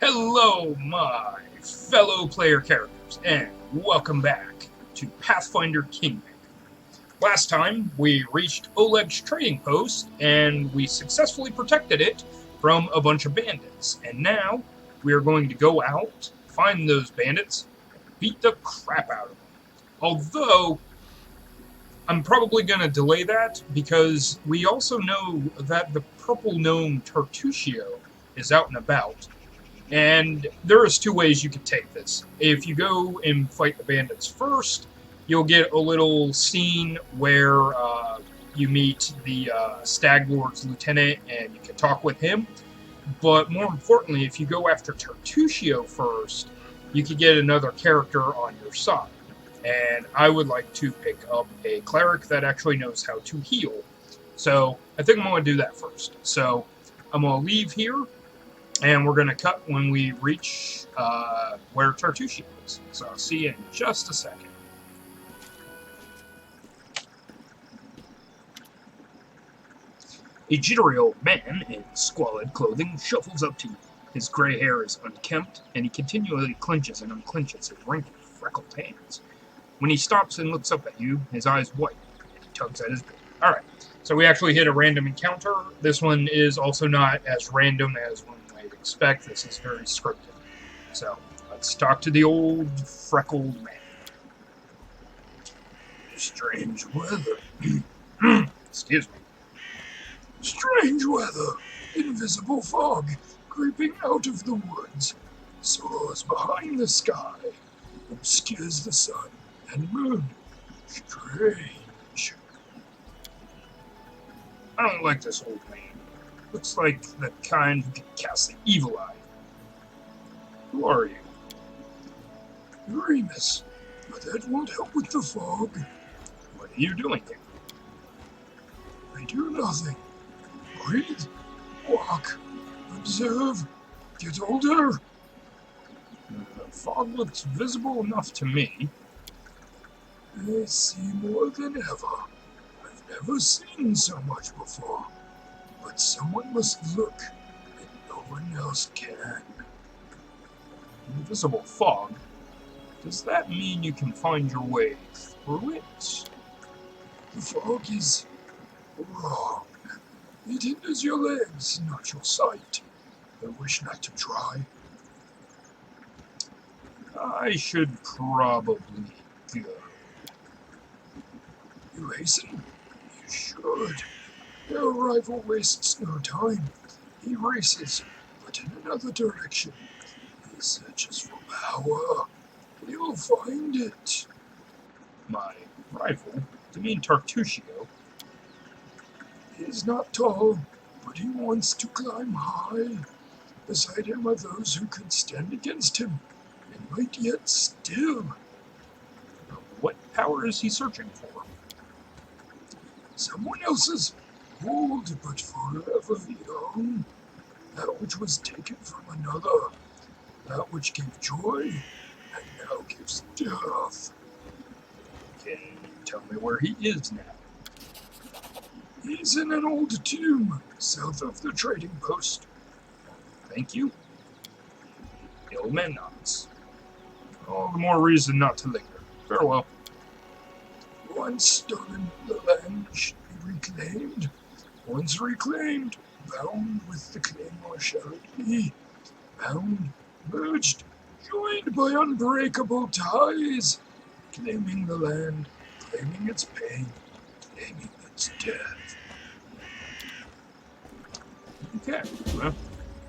Hello, my fellow player characters, and welcome back to Pathfinder Kingmaker. Last time, we reached Oleg's trading post, and we successfully protected it from a bunch of bandits. And now, we are going to go out, find those bandits, and beat the crap out of them. Although, I'm probably going to delay that, because we also know that the purple gnome Turtucio is out and about. And there's two ways you could take this. If you go and fight the bandits first, you'll get a little scene where you meet the Stag Lord's lieutenant and you can talk with him. But more importantly, if you go after Turtucio first, you could get another character on your side. And I would like to pick up a cleric that actually knows how to heal. So I think I'm going to do that first. So I'm going to leave here. And we're going to cut when we reach where Turtucio is. So I'll see you in just a second. A jittery old man in squalid clothing shuffles up to you. His gray hair is unkempt, and he continually clenches and unclenches his wrinkled, freckled hands. When he stops and looks up at you, his eyes whiten, and he tugs at his beard. Alright, so we actually hit a random encounter. This one is also not as random as one might expect. This is very scripted. So, let's talk to the old freckled man. Strange weather. Excuse me. Strange weather. Invisible fog creeping out of the woods. Soars behind the sky. Obscures the sun and moon. Strange. I don't like this old man. Looks like the kind who can cast the evil eye. Who are you? Remus, but that won't help with the fog. What are you doing here? I do nothing. Breathe, walk, observe, get older. The fog looks visible enough to me. I see more than ever. I've never seen so much before. But someone must look, and no one else can. Invisible fog? Does that mean you can find your way through it? The fog is wrong. It hinders your legs, not your sight. I wish not to try. I should probably go. You hasten? You should. Your rival wastes no time. He races, but in another direction. He searches for power. He'll find it. My rival? You mean Turtucio? He's not tall, but he wants to climb high. Beside him are those who could stand against him, and might yet still. What power is he searching for? Someone else's, old but forever young. That which was taken from another. That which gave joy, and now gives death. Can you tell me where he is now? He's in an old tomb, south of the trading post. Thank you. The old man nods. All the more reason not to linger. Farewell. Once stolen, the land should be reclaimed. Once reclaimed, bound with the claymore shall it be. Bound, merged, joined by unbreakable ties. Claiming the land, claiming its pain, claiming its death. Okay, well,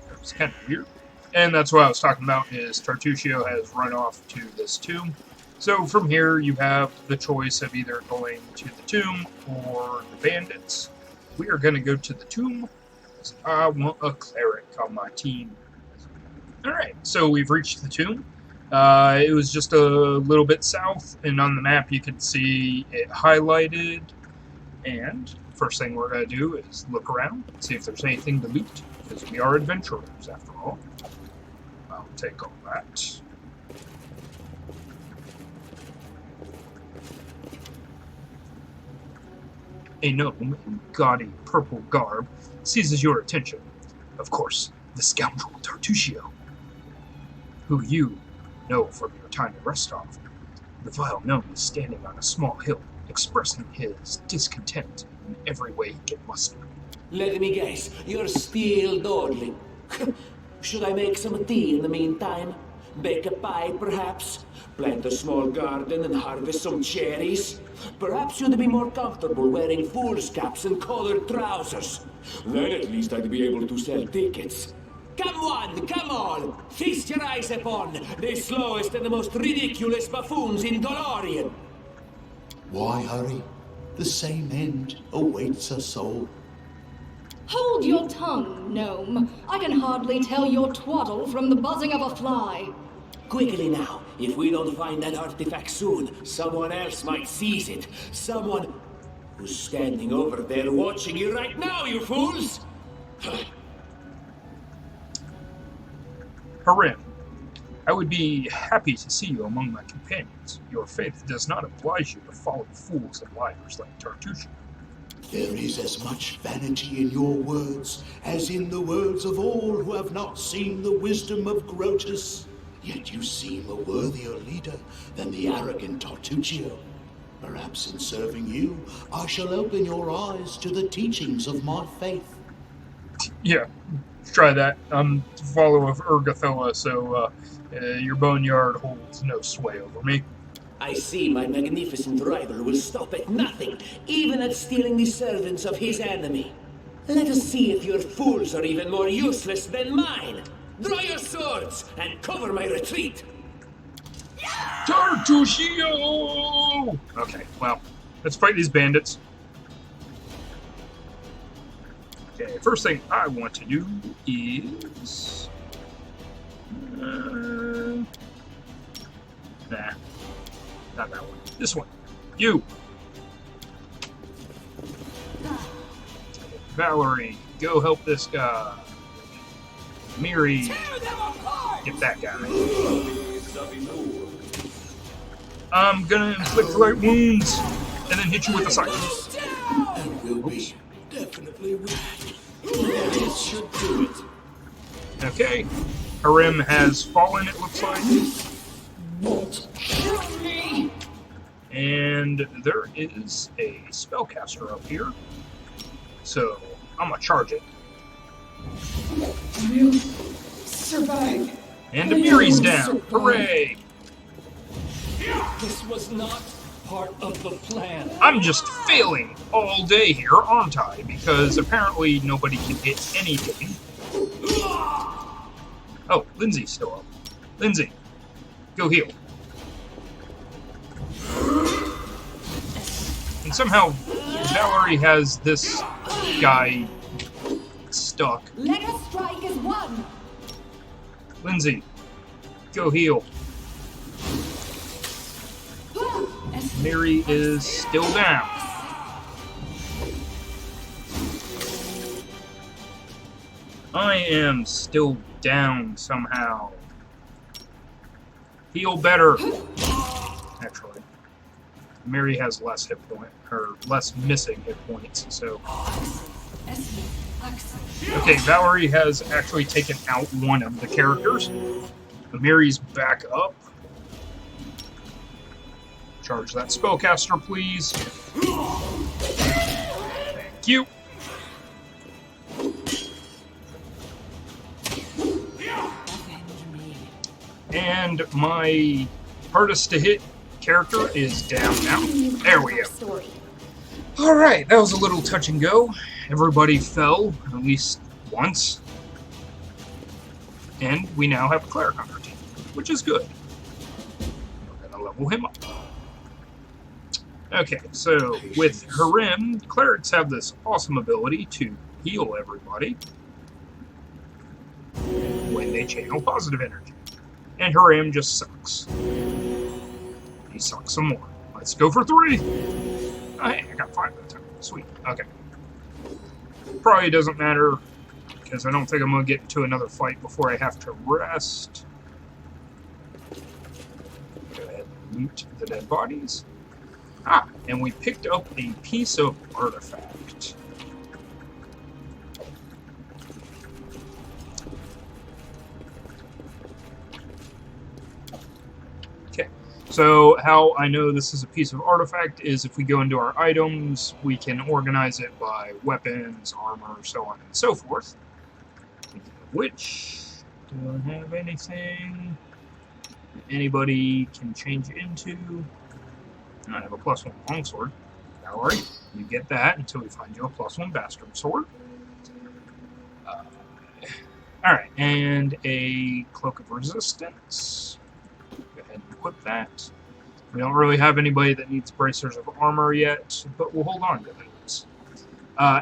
that was kind of weird. And that's what I was talking about, is Turtucio has run off to this tomb. So from here, you have the choice of either going to the tomb or the bandits. We are going to go to the tomb, because I want a cleric on my team. Alright, so we've reached the tomb. It was just a little bit south, and on the map you can see it highlighted. And first thing we're going to do is look around, see if there's anything to loot, because we are adventurers after all. I'll take all that. A gnome in gaudy purple garb seizes your attention. Of course, the scoundrel Turtucio. who you know from your time in Rostov. The vile gnome is standing on a small hill, expressing his discontent in every way he can muster. Let me guess, you're still dawdling. Should I make some tea in the meantime? Bake a pie, perhaps? Plant a small garden and harvest some cherries? Perhaps you'd be more comfortable wearing fool's caps and collared trousers. Then at least I'd be able to sell tickets. Come one, come all! Feast your eyes upon the slowest and the most ridiculous buffoons in Dolorian! Why hurry? The same end awaits us all. Hold your tongue, gnome. I can hardly tell your twaddle from the buzzing of a fly. Quickly now, if we don't find that artifact soon, someone else might seize it. Someone who's standing over there watching you right now, you fools! Harim, I would be happy to see you among my companions. Your faith does not oblige you to follow fools and liars like Turtucio. There is as much vanity in your words as in the words of all who have not seen the wisdom of Grotus. Yet you seem a worthier leader than the arrogant Turtucio. Perhaps in serving you, I shall open your eyes to the teachings of my faith. Yeah, try that. I'm a follower of Urgathoa, so your boneyard holds no sway over me. I see my magnificent rival will stop at nothing, even at stealing the servants of his enemy. Let us see if your fools are even more useless than mine. Draw your swords and cover my retreat. Turtucio! Okay, well, let's fight these bandits. Okay, first thing I want to do is... nah. Not that one. This one. You! Valerie, go help this guy. Miri, get that guy. I'm gonna inflict light wounds and then hit you with a scythe. And we'll be definitely weak. This should do it. Okay. Harim has fallen, it looks like. And there is a spellcaster up here. So, I'm gonna charge it. You survived. And Amiri's down. Hooray! This was not part of the plan. I'm just failing all day here, aren't I? Because apparently nobody can hit anything. Oh, Lindsay's still up. Lindsay, go heal. And somehow Valerie has this guy stuck. Let us strike as one. Lindsay, go heal. Mary is still down. I am still down somehow. Heal better. Actually, Mary has less hit point, or less missing hit points, so. Okay, Valerie has actually taken out one of the characters. Mary's back up. Charge that spellcaster, please. Thank you. And my hardest to hit character is down now. There we go. Alright, that was a little touch and go. Everybody fell, at least once. And we now have a cleric on our team, which is good. We're going to level him up. Okay, so with Harim, clerics have this awesome ability to heal everybody when they channel positive energy. And Harim just sucks. He sucks some more. Let's go for 3! Oh, hey, I got 5 that time. Sweet. Okay. Probably doesn't matter, because I don't think I'm going to get into another fight before I have to rest. Go ahead and loot the dead bodies. Ah, and we picked up a piece of artifact. So how I know this is a piece of artifact is if we go into our items, we can organize it by weapons, armor, so on and so forth. Which, do I have anything anybody can change into? I have a +1 longsword. Don't worry, you get that until we find you a +1 bastard sword. Alright, and a cloak of resistance. Go ahead and equip that. We don't really have anybody that needs bracers of armor yet, but we'll hold on to those.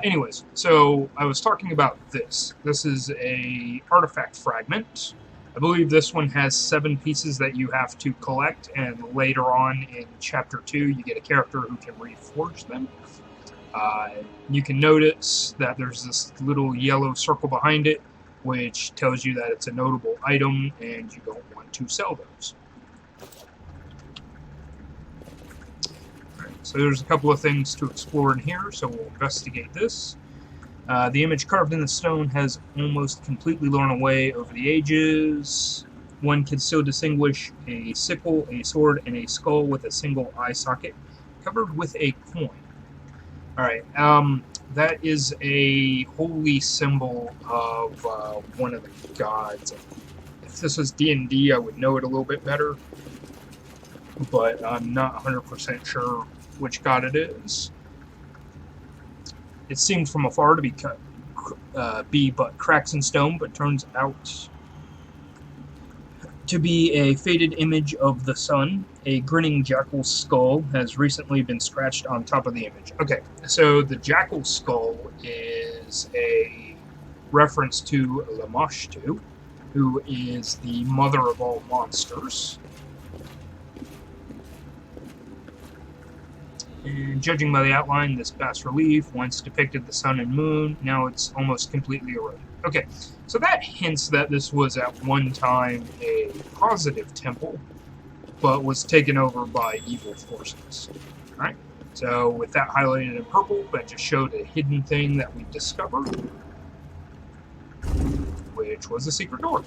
Anyways, so I was talking about this. This is a artifact fragment. I believe this one has 7 pieces that you have to collect, and later on in Chapter 2, you get a character who can reforge them. You can notice that there's this little yellow circle behind it, which tells you that it's a notable item, and you don't want to sell those. So there's a couple of things to explore in here, so we'll investigate this. The image carved in the stone has almost completely worn away over the ages. One can still distinguish a sickle, a sword, and a skull with a single eye socket covered with a coin. Alright, that is a holy symbol of one of the gods. If this was D&D, I would know it a little bit better, but I'm not 100% sure which god it is. It seemed from afar to be but cracks in stone, but turns out to be a faded image of the sun. A grinning jackal's skull has recently been scratched on top of the image. Okay, so the jackal's skull is a reference to Lamashtu, who is the mother of all monsters. And judging by the outline, this bas-relief once depicted the sun and moon. Now it's almost completely eroded. Okay, so that hints that this was at one time a positive temple, but was taken over by evil forces. Alright, so with that highlighted in purple, that just showed a hidden thing that we discovered, which was a secret door.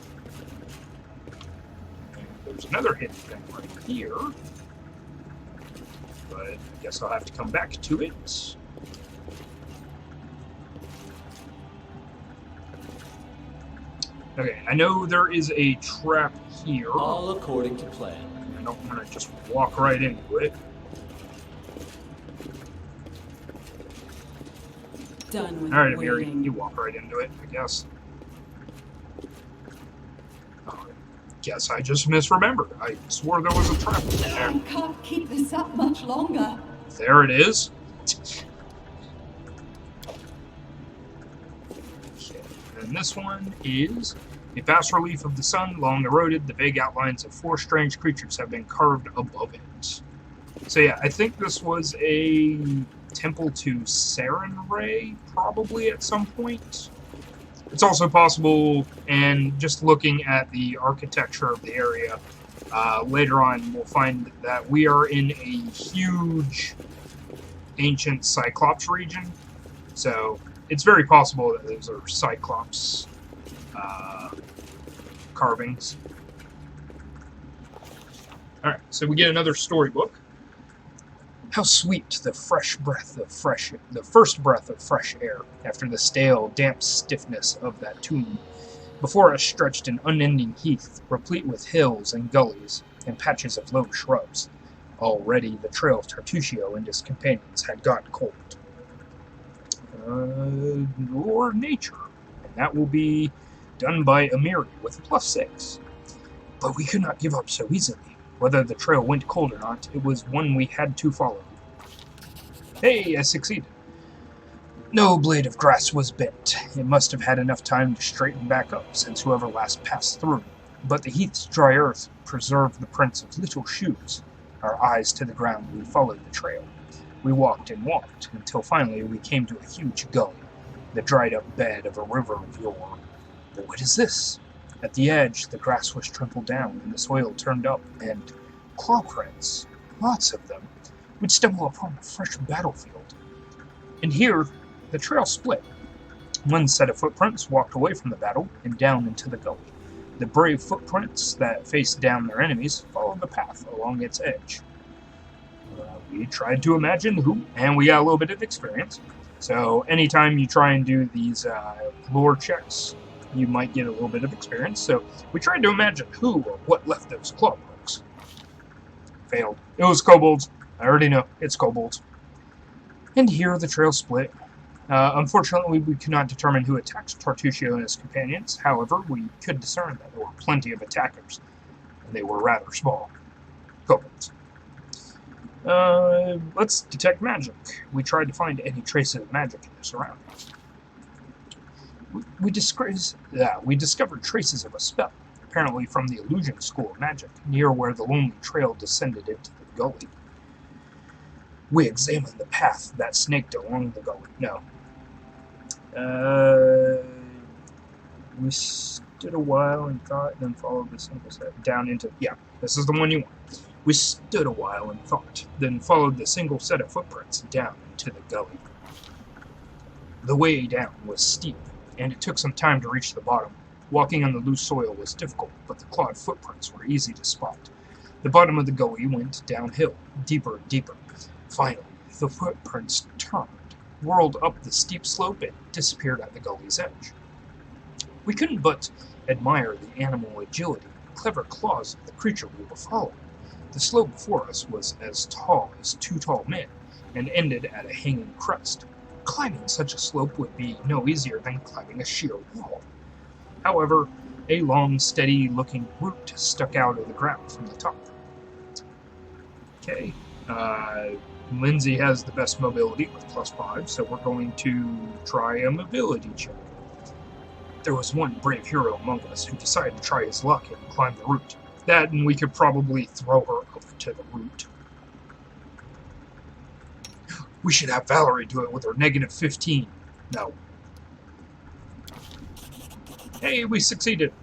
And there's another hidden thing right here. But I guess I'll have to come back to it. Okay, I know there is a trap here. All according to plan. I don't want to just walk right into it. Done with Alright, Amiri, waiting. you walk right into it, I guess. Guess I just misremembered. I swore there was a trap in there. I can't keep this up much longer. There it is. Okay. And this one is a bas-relief of the sun, long eroded. The vague outlines of 4 strange creatures have been carved above it. So yeah, I think this was a temple to Sarenrae, probably at some point. It's also possible, and just looking at the architecture of the area, later on we'll find that we are in a huge ancient Cyclops region. So it's very possible that those are Cyclops carvings. Alright, so we get another storybook. How sweet the first breath of fresh air after the stale, damp stiffness of that tomb. Before us stretched an unending heath, replete with hills and gullies and patches of low shrubs. Already the trail of Turtucio and his companions had gotten cold. Or nature, and that will be done by Amiri with a +6. But we could not give up so easily. Whether the trail went cold or not, it was one we had to follow. Hey, I succeeded. No blade of grass was bent. It must have had enough time to straighten back up since whoever last passed through. But the heath's dry earth preserved the prints of little shoes. Our eyes to the ground, we followed the trail. We walked and walked, until finally we came to a huge gully, the dried-up bed of a river of yore. But what is this? At the edge, the grass was trampled down, and the soil turned up, and claw prints, lots of them, would stumble upon a fresh battlefield. And here, the trail split. One set of footprints walked away from the battle and down into the gully. The brave footprints that faced down their enemies followed the path along its edge. We tried to imagine who, and we got a little bit of experience. So anytime you try and do these lore checks, you might get a little bit of experience. So we tried to imagine who or what left those claw marks. Failed. It was kobolds. I already know. It's kobolds. And here the trail split. Unfortunately, we could not determine who attacked Turtucio and his companions. However, we could discern that there were plenty of attackers, and they were rather small. Kobolds. Let's detect magic. We tried to find any traces of magic in their surroundings. We discovered traces of a spell, apparently from the illusion school of magic, near where the lonely trail descended into the gully. We examined the path that snaked along the gully. No. We stood a while and thought, then followed the single set down into... Yeah, this is the one you want. We stood a while and thought, then followed the single set of footprints down into the gully. The way down was steep, and it took some time to reach the bottom. Walking on the loose soil was difficult, but the clawed footprints were easy to spot. The bottom of the gully went downhill, deeper and deeper. Finally, the footprints turned, whirled up the steep slope, and disappeared at the gully's edge. We couldn't but admire the animal agility and clever claws of the creature we were following. The slope before us was as tall as two tall men, and ended at a hanging crest. Climbing such a slope would be no easier than climbing a sheer wall. However, a long, steady-looking root stuck out of the ground from the top. Okay, Lindsay has the best mobility with +5, so we're going to try a mobility check. There was one brave hero among us who decided to try his luck and climb the root. That, and we could probably throw her over to the root. We should have Valerie do it with her -15. No. Hey, we succeeded!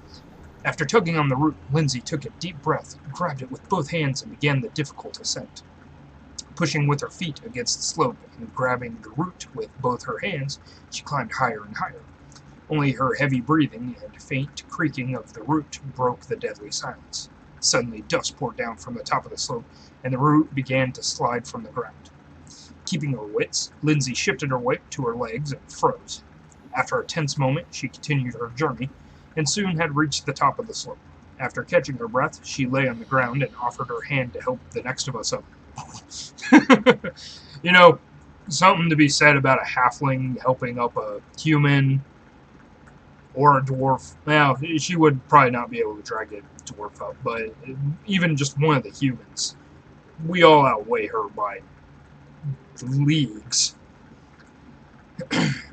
After tugging on the root, Lindsay took a deep breath, grabbed it with both hands, and began the difficult ascent. Pushing with her feet against the slope and grabbing the root with both her hands, she climbed higher and higher. Only her heavy breathing and faint creaking of the root broke the deadly silence. Suddenly, dust poured down from the top of the slope, and the root began to slide from the ground. Keeping her wits, Lindsay shifted her weight to her legs and froze. After a tense moment, she continued her journey, and soon had reached the top of the slope. After catching her breath, she lay on the ground and offered her hand to help the next of us up. You know, something to be said about a halfling helping up a human or a dwarf. Now, she would probably not be able to drag a dwarf up, but even just one of the humans, we all outweigh her by leagues.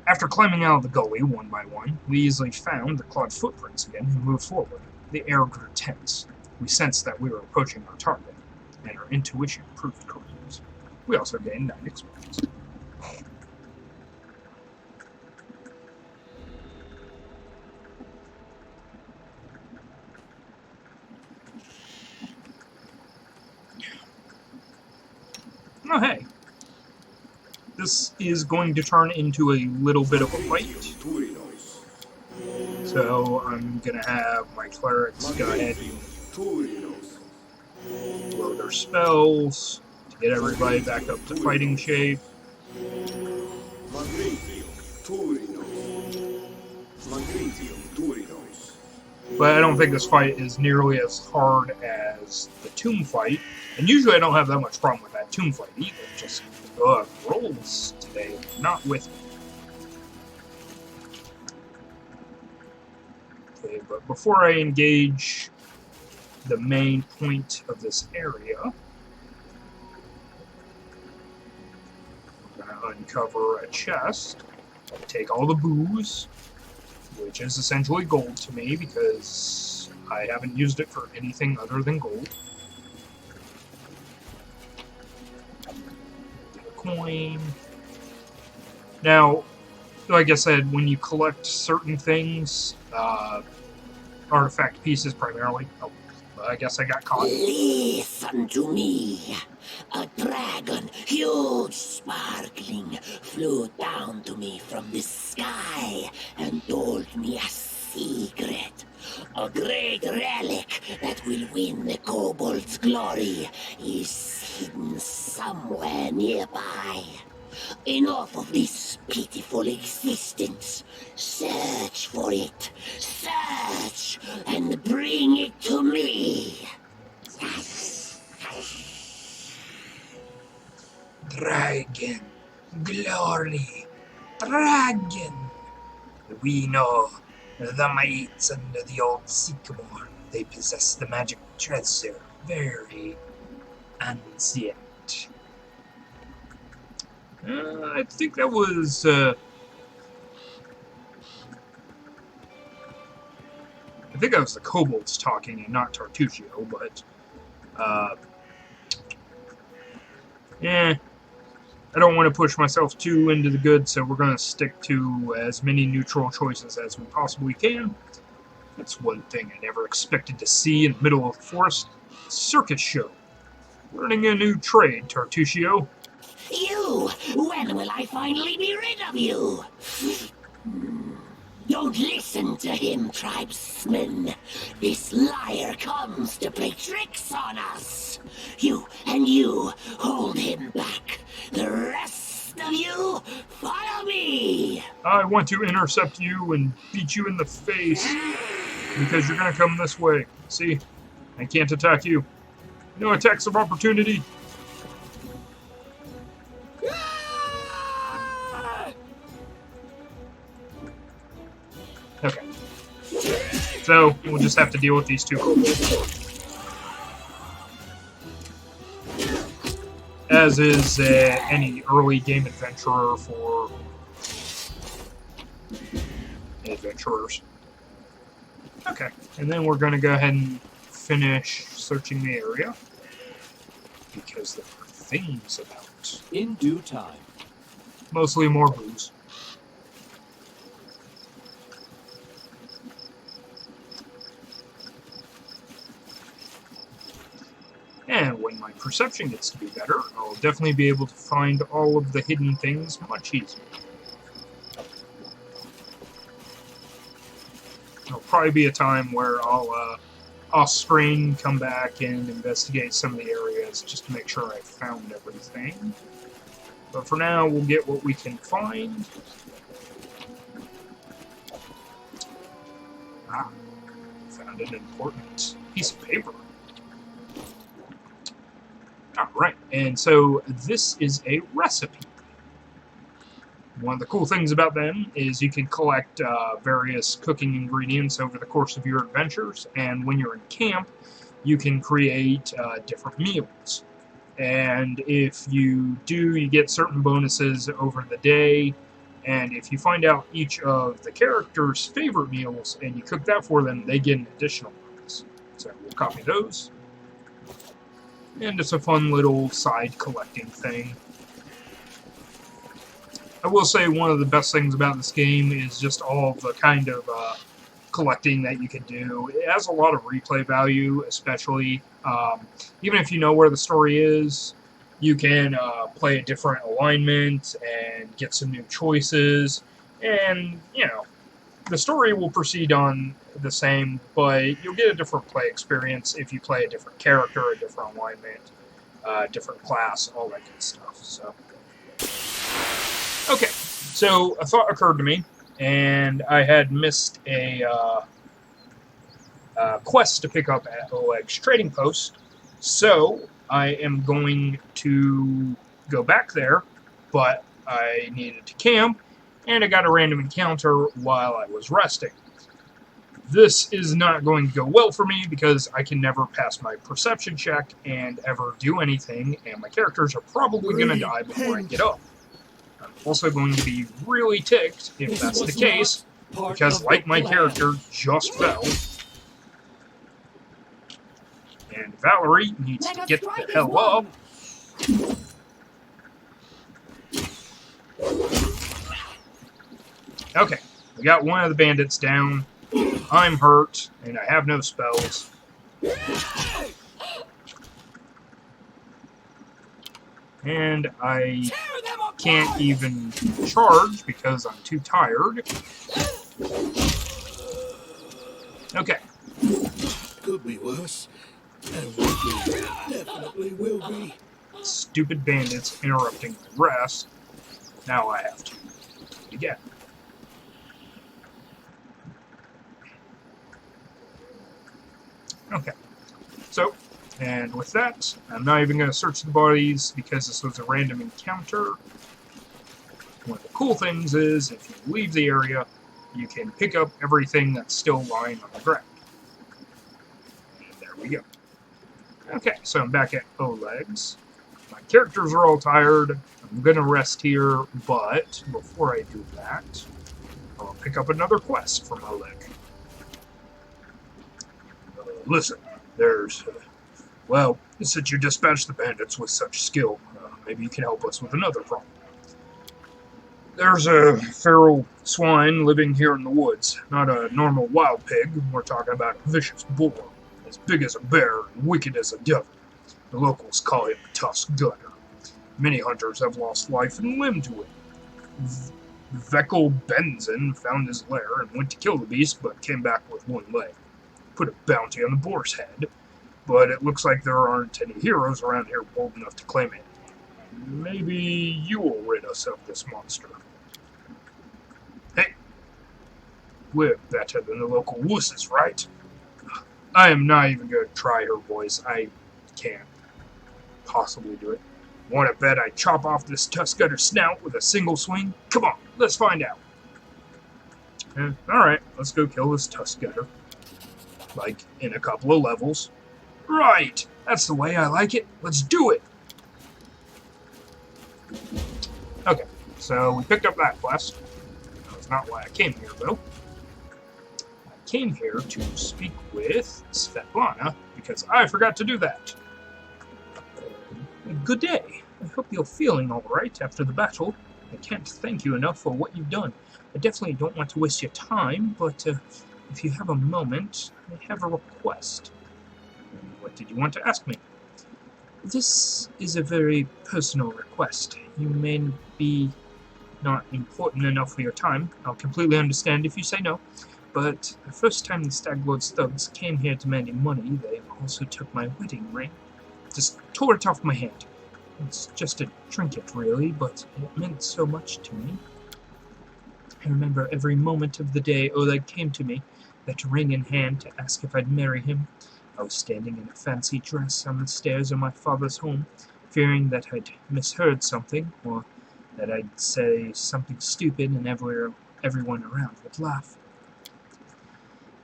After climbing out of the gully one by one, we easily found the clawed footprints again and moved forward. The air grew tense. We sensed that we were approaching our target, and our intuition proved correct. We also gained 9 experience. Oh, hey. This is going to turn into a little bit of a fight. So I'm going to have my clerics go ahead and blow their spells to get everybody back up to fighting shape. But I don't think this fight is nearly as hard as the tomb fight. And usually I don't have that much problem with that tomb fight either. Just, rolls today not with me. Okay, but before I engage the main point of this area, I'm going to uncover a chest, take all the booze, which is essentially gold to me because I haven't used it for anything other than gold. Get a coin. Now, like I said, when you collect certain things, artifact pieces primarily. Oh, I guess I got caught. Listen to me. A dragon, huge, sparkling, flew down to me from the sky and told me a secret. A great relic that will win the kobold's glory is hidden somewhere nearby. Enough of this pitiful existence. Search for it. Search and bring it to me. Dragon, glory, dragon. We know the mates under the old sycamore. They possess the magic treasure. Very ancient. I think that was, I think that was the kobolds talking and not Turtucio, but, I don't want to push myself too into the good, so we're going to stick to as many neutral choices as we possibly can. That's one thing I never expected to see in the middle of the forest. Circus show. Learning a new trade, Turtucio. You! When will I finally be rid of you? Don't listen to him, tribesmen. This liar comes to play tricks on us. You and you, hold him back. The rest of you, follow me. I want to intercept you and beat you in the face, because you're going to come this way. See? I can't attack you. No attacks of opportunity. Okay. So, we'll just have to deal with these two kobolds. As is any early game adventurer for adventurers. Okay, and then we're going to go ahead and finish searching the area, because there are things about. In due time. Mostly more booze. And when my perception gets to be better, I'll definitely be able to find all of the hidden things much easier. There'll probably be a time where I'll off-screen come back and investigate some of the areas just to make sure I found everything. But for now, we'll get what we can find. Ah, found an important piece of paper. Alright, and so this is a recipe. One of the cool things about them is you can collect various cooking ingredients over the course of your adventures, and when you're in camp, you can create different meals. And if you do, you get certain bonuses over the day, and if you find out each of the characters' favorite meals and you cook that for them, they get an additional bonus. So we'll copy those. And it's a fun little side collecting thing. I will say one of the best things about this game is just all the kind of collecting that you can do. It has a lot of replay value, especially. Even if you know where the story is, you can play a different alignment and get some new choices. And, you know, the story will proceed on the same, but you'll get a different play experience if you play a different character, a different alignment, different class, all that good stuff. So, okay, so a thought occurred to me, and I had missed a quest to pick up at Oleg's trading post, so I am going to go back there, but I needed to camp, and I got a random encounter while I was resting. This is not going to go well for me because I can never pass my perception check and ever do anything, and my characters are probably going to die before I get up. I'm also going to be really ticked if that's the case, because like my character just fell, and Valerie needs to get the hell up. Okay, we got one of the bandits down. I'm hurt, and I have no spells. And I can't even charge because I'm too tired. Okay. Could be worse. And will be. Definitely will be. Stupid bandits interrupting my rest. Now I have to again. Okay. So, and with that, I'm not even going to search the bodies because this was a random encounter. One of the cool things is, if you leave the area, you can pick up everything that's still lying on the ground. And there we go. Okay, so I'm back at Oleg's. My characters are all tired. I'm going to rest here, but before I do that, I'll pick up another quest from Oleg. Listen, there's... well, since you dispatched the bandits with such skill, maybe you can help us with another problem. There's a feral swine living here in the woods. Not a normal wild pig. We're talking about a vicious boar, as big as a bear and wicked as a devil. The locals call him a tusk gunner. Many hunters have lost life and limb to it. Vekel Benzen found his lair and went to kill the beast, but came back with one leg. Put a bounty on the boar's head, but it looks like there aren't any heroes around here bold enough to claim it. Maybe you will rid us of this monster. Hey, we're better than the local wusses, right? I am not even going to try her voice. I can't possibly do it. Want to bet I chop off this tusk-gunner snout with a single swing? Come on, let's find out. Alright, let's go kill this tusk-gunner. Like, in a couple of levels. Right, that's the way I like it. Let's do it. Okay, so we picked up that quest. That's not why I came here, though. I came here to speak with Svetlana, because I forgot to do that. Good day. I hope you're feeling alright after the battle. I can't thank you enough for what you've done. I definitely don't want to waste your time, but if you have a moment, I have a request. What did you want to ask me? This is a very personal request. You may be not important enough for your time. I'll completely understand if you say no. But the first time the Staglord's thugs came here demanding money, they also took my wedding ring. Just tore it off my hand. It's just a trinket, really, but it meant so much to me. I remember every moment of the day Oleg came to me, that ring in hand, to ask if I'd marry him. I was standing in a fancy dress on the stairs of my father's home, fearing that I'd misheard something, or that I'd say something stupid and everyone around would laugh.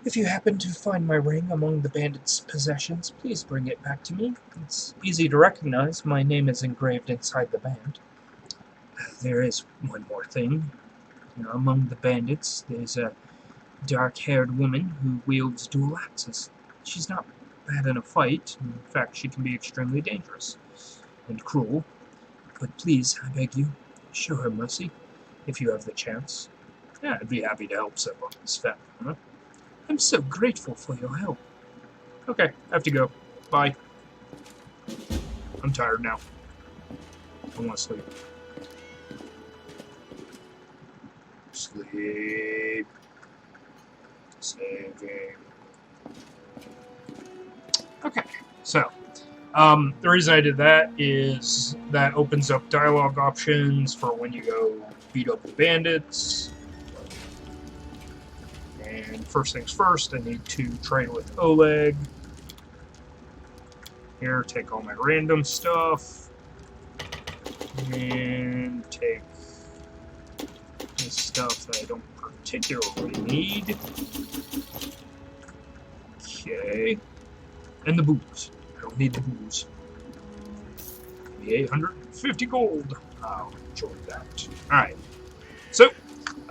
If you happen to find my ring among the bandits' possessions, please bring it back to me. It's easy to recognize. My name is engraved inside the band. There is one more thing. Among the bandits, there's a dark-haired woman who wields dual axes. She's not bad in a fight. In fact, she can be extremely dangerous and cruel. But please, I beg you, show her mercy, if you have the chance. Yeah, I'd be happy to help someone this family, huh? I'm so grateful for your help. Okay, I have to go. Bye. I'm tired now. I want to sleep. Sleep. Saving. Okay, so the reason I did that is that opens up dialogue options for when you go beat up the bandits. And first things first, I need to trade with Oleg. Here, take all my random stuff. And take this stuff that I don't particularly need. Okay. And the booze. I don't need the booze. The 850 gold. I'll enjoy that. Alright. So,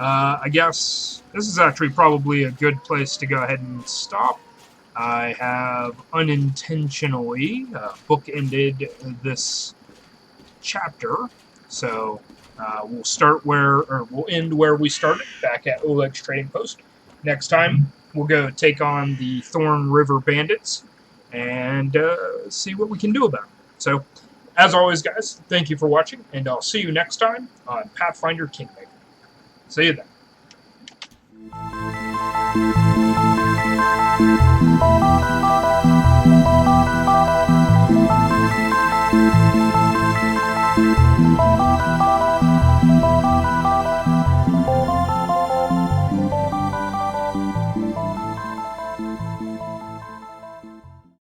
I guess this is actually probably a good place to go ahead and stop. I have unintentionally bookended this chapter, so we'll end where we started, back at Oleg's trading post. Next time, we'll go take on the Thorn River bandits and see what we can do about it. So, as always, guys, thank you for watching, and I'll see you next time on Pathfinder Kingmaker. See you then.